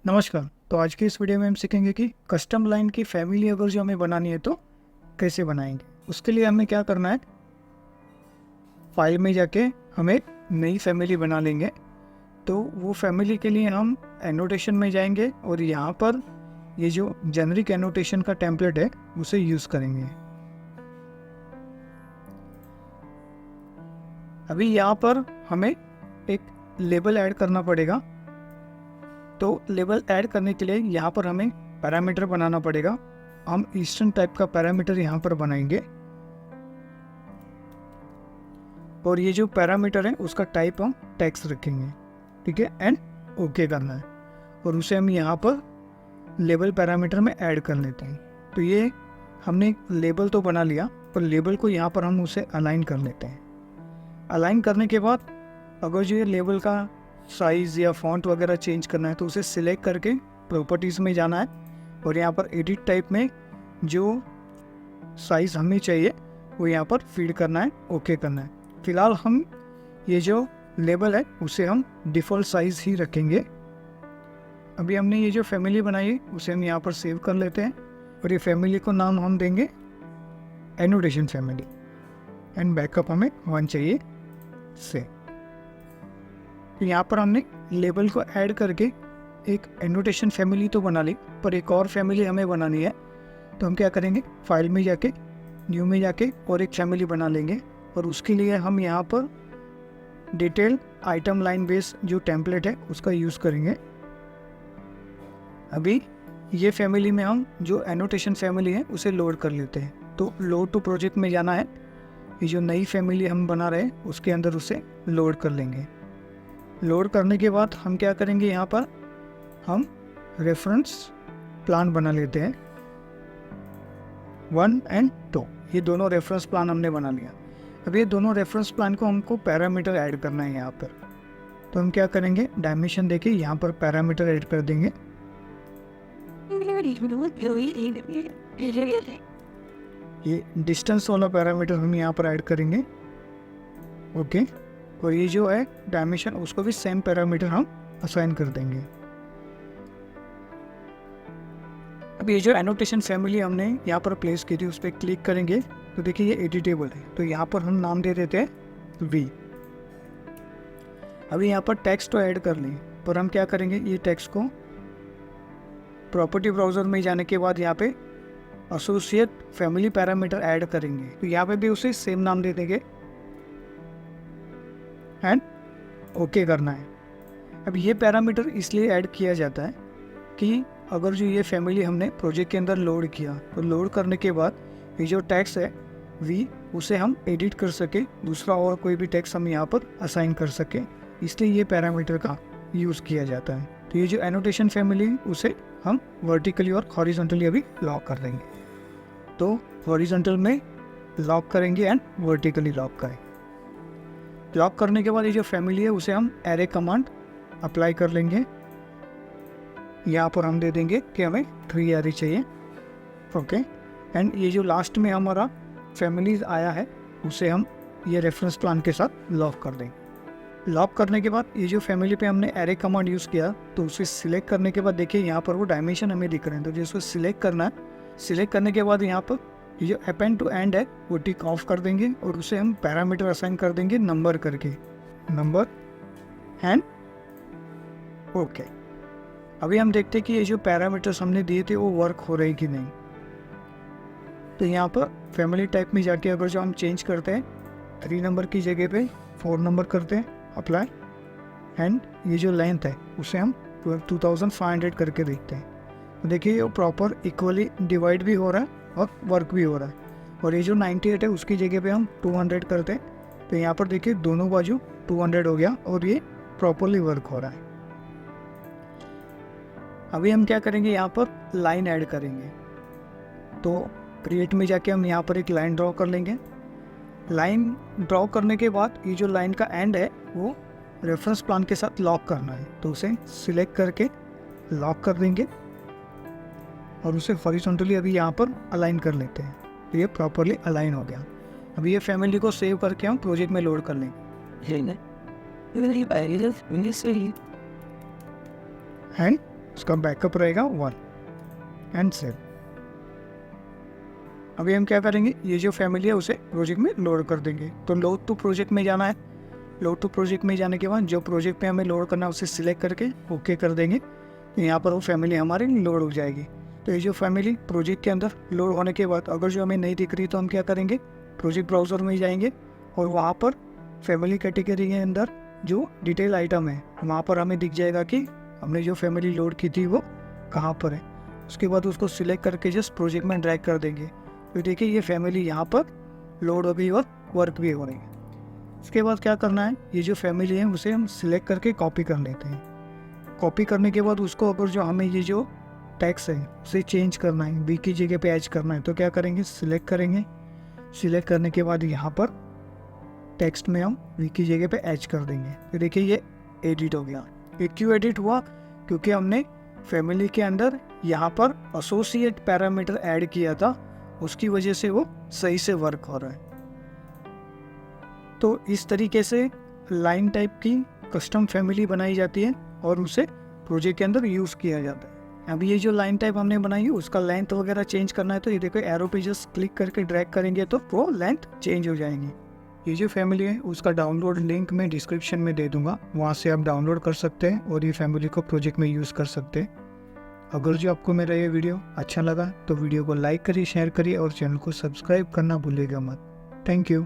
नमस्कार। तो आज की इस वीडियो में हम सीखेंगे कि कस्टम लाइन की फैमिली अगर जो हमें बनानी है तो कैसे बनाएंगे। उसके लिए हमें क्या करना है, फाइल में जाके हम एक नई फैमिली बना लेंगे। तो वो फैमिली के लिए हम एनोटेशन में जाएंगे और यहाँ पर ये जो जेनरिक एनोटेशन का टेम्पलेट है उसे यूज़ करेंगे। अभी यहाँ पर हमें एक लेबल ऐड करना पड़ेगा। तो लेबल ऐड करने के लिए यहाँ पर हमें पैरामीटर बनाना पड़ेगा। हम ईस्टर्न टाइप का पैरामीटर यहाँ पर बनाएंगे और ये जो पैरामीटर है उसका टाइप हम टेक्स्ट रखेंगे, ठीक है। एंड ओके करना है और उसे हम यहाँ पर लेबल पैरामीटर में ऐड कर लेते हैं। तो ये हमने लेबल तो बना लिया, पर लेबल को यहाँ पर हम उसे अलाइन कर लेते हैं। अलाइन करने के बाद अगर जो ये लेबल का साइज़ या फॉन्ट वगैरह चेंज करना है तो उसे सिलेक्ट करके प्रॉपर्टीज़ में जाना है और यहाँ पर एडिट टाइप में जो साइज़ हमें चाहिए वो यहाँ पर फीड करना है, ओके करना है। फिलहाल हम ये जो लेबल है उसे हम डिफ़ॉल्ट साइज़ ही रखेंगे। अभी हमने ये जो फैमिली बनाई है उसे हम यहाँ पर सेव कर लेते हैं और ये फैमिली को नाम हम देंगे एनोटेशन फैमिली एंड बैकअप हमें 1 चाहिए से। तो यहाँ पर हमने लेबल को ऐड करके एक एनोटेशन फैमिली तो बना ली, पर एक और फैमिली हमें बनानी है। तो हम क्या करेंगे, फाइल में जाके न्यू में जाके और एक फैमिली बना लेंगे और उसके लिए हम यहाँ पर डिटेल आइटम लाइन बेस जो टेम्पलेट है उसका यूज़ करेंगे। अभी ये फैमिली में हम जो एनोटेशन फैमिली है उसे लोड कर लेते हैं। तो लोड टू प्रोजेक्ट में जाना है, ये जो नई फैमिली हम बना रहे हैं उसके अंदर उसे लोड कर लेंगे। लोड करने के बाद हम क्या करेंगे, यहाँ पर हम रेफरेंस प्लान बना लेते हैं 1 और 2। ये दोनों रेफरेंस प्लान हमने बना लिया। अब ये दोनों रेफरेंस प्लान को हमको पैरामीटर ऐड करना है यहाँ पर। तो हम क्या करेंगे, डायमेंशन देके यहाँ पर पैरामीटर ऐड कर देंगे। ये डिस्टेंस वाला पैरामीटर हम यहाँ पर ऐड करेंगे, ओके। और ये जो है डायमेंशन उसको भी सेम पैरामीटर हम असाइन कर देंगे। अब ये जो एनोटेशन फैमिली हमने यहाँ पर प्लेस की थी उस पर क्लिक करेंगे तो देखिए ये एडिटेबल है। तो यहाँ पर हम नाम दे देते हैं वी। अभी यहाँ पर टेक्स्ट तो ऐड कर लें, पर हम क्या करेंगे, ये टेक्स्ट को प्रॉपर्टी ब्राउज़र में जाने के बाद यहाँ पे एसोसिएट फैमिली पैरामीटर ऐड करेंगे। तो यहाँ पे भी उसे सेम नाम दे देंगे एंड ओके करना है। अब ये पैरामीटर इसलिए ऐड किया जाता है कि अगर जो ये फैमिली हमने प्रोजेक्ट के अंदर लोड किया तो लोड करने के बाद ये जो टेक्स्ट है वी उसे हम एडिट कर सके, दूसरा और कोई भी टेक्स्ट हम यहाँ पर असाइन कर सके, इसलिए ये पैरामीटर का यूज़ किया जाता है। तो ये जो एनोटेशन फैमिली उसे हम वर्टिकली और हॉरिजॉन्टली अभी लॉक कर देंगे। तो हॉरिजॉन्टल में लॉक करेंगे एंड वर्टिकली लॉक करें। लॉक करने के बाद ये जो फैमिली है उसे हम एरे कमांड अप्लाई कर लेंगे। यहाँ पर हम दे देंगे कि हमें 3 एरे चाहिए, ओके। एंड ये जो लास्ट में हमारा फैमिलीज आया है उसे हम ये रेफरेंस प्लान के साथ लॉक कर देंगे। लॉक करने के बाद ये जो फैमिली पे हमने एरे कमांड यूज़ किया तो उसे सिलेक्ट करने के बाद देखिए यहाँ पर वो डायमेंशन हमें दिख रहे हैं। तो जिसको सिलेक्ट करना है, सिलेक्ट करने के बाद यहाँ पर ये जो अपेंड टू एंड है वो टिक ऑफ कर देंगे और उसे हम पैरामीटर असाइन कर देंगे नंबर करके, नंबर एंड ओके। अभी हम देखते हैं कि ये जो पैरामीटर्स हमने दिए थे वो वर्क हो रहे कि नहीं। तो यहाँ पर फैमिली टाइप में जाके अगर जो हम चेंज करते हैं 3 नंबर की जगह पे 4 नंबर करते हैं, अप्लाई, एंड ये जो लेंथ है उसे हम 2500 करके देखते हैं। तो देखिए ये प्रॉपर इक्वली डिवाइड भी हो रहा है और वर्क भी हो रहा है। और ये जो 98 है उसकी जगह पे हम 200 करते हैं तो यहाँ पर देखिए दोनों बाजू 200 हो गया और ये प्रॉपरली वर्क हो रहा है। अभी हम क्या करेंगे, यहाँ पर लाइन ऐड करेंगे। तो क्रिएट में जाके हम यहाँ पर एक लाइन ड्रॉ कर लेंगे। लाइन ड्रॉ करने के बाद ये जो लाइन का एंड है वो रेफरेंस प्लान के साथ लॉक करना है। तो उसे सिलेक्ट करके लॉक कर देंगे और उसे हॉरिजॉन्टली अभी यहाँ पर अलाइन कर लेते हैं। तो ये प्रॉपरली अलाइन हो गया। अभी ये फैमिली को सेव करके हम प्रोजेक्ट में लोड कर लेंगे एंड उसका बैकअप रहेगा 1 एंड सेव। अभी हम क्या करेंगे, ये जो फैमिली है उसे प्रोजेक्ट में लोड कर देंगे। तो लोड टू प्रोजेक्ट में जाना है। लोड टू प्रोजेक्ट में जाने के बाद जो प्रोजेक्ट पे हमें लोड करना है उसे सिलेक्ट करके ओके कर देंगे। तो यहाँ पर वो फैमिली हमारी लोड हो जाएगी। तो ये जो फैमिली प्रोजेक्ट के अंदर लोड होने के बाद अगर जो हमें नहीं दिख रही तो हम क्या करेंगे, प्रोजेक्ट ब्राउज़र में जाएंगे और वहाँ पर फैमिली कैटेगरी के अंदर जो डिटेल आइटम है वहाँ पर हमें दिख जाएगा कि हमने जो फैमिली लोड की थी वो कहाँ पर है। उसके बाद उसको सिलेक्ट करके जस्ट प्रोजेक्ट में ड्रैग कर देंगे। तो देखिए ये फैमिली यहाँ पर लोड हो गई और वर्क भी हो रही है। इसके बाद क्या करना है, ये जो फैमिली है उसे हम सिलेक्ट करके कॉपी कर लेते हैं। कॉपी करने के बाद उसको अगर जो हमें ये जो टेक्स्ट है उसे चेंज करना है, वी की जगह पे एच करना है, तो क्या करेंगे, सिलेक्ट करेंगे। सिलेक्ट करने के बाद यहाँ पर टेक्स्ट में हम वी की जगह पे एच कर देंगे। तो देखिए ये एडिट हो गया। ये क्यों एडिट हुआ, क्योंकि हमने फैमिली के अंदर यहाँ पर एसोसिएट पैरामीटर ऐड किया था, उसकी वजह से वो सही से वर्क हो रहा है। तो इस तरीके से लाइन टाइप की कस्टम फैमिली बनाई जाती है और उसे प्रोजेक्ट के अंदर यूज़ किया जाता है। अब ये जो लाइन टाइप हमने बनाई है उसका लेंथ वगैरह चेंज करना है तो ये देखो एरो पे जस्ट क्लिक करके ड्रैग करेंगे तो वो लेंथ चेंज हो जाएंगी। ये जो फैमिली है उसका डाउनलोड लिंक मैं डिस्क्रिप्शन में दे दूंगा, वहाँ से आप डाउनलोड कर सकते हैं और ये फैमिली को प्रोजेक्ट में यूज़ कर सकते हैं। अगर जो आपको मेरा ये वीडियो अच्छा लगा तो वीडियो को लाइक करिए, शेयर करिए और चैनल को सब्सक्राइब करना भूलिएगा मत। Thank you.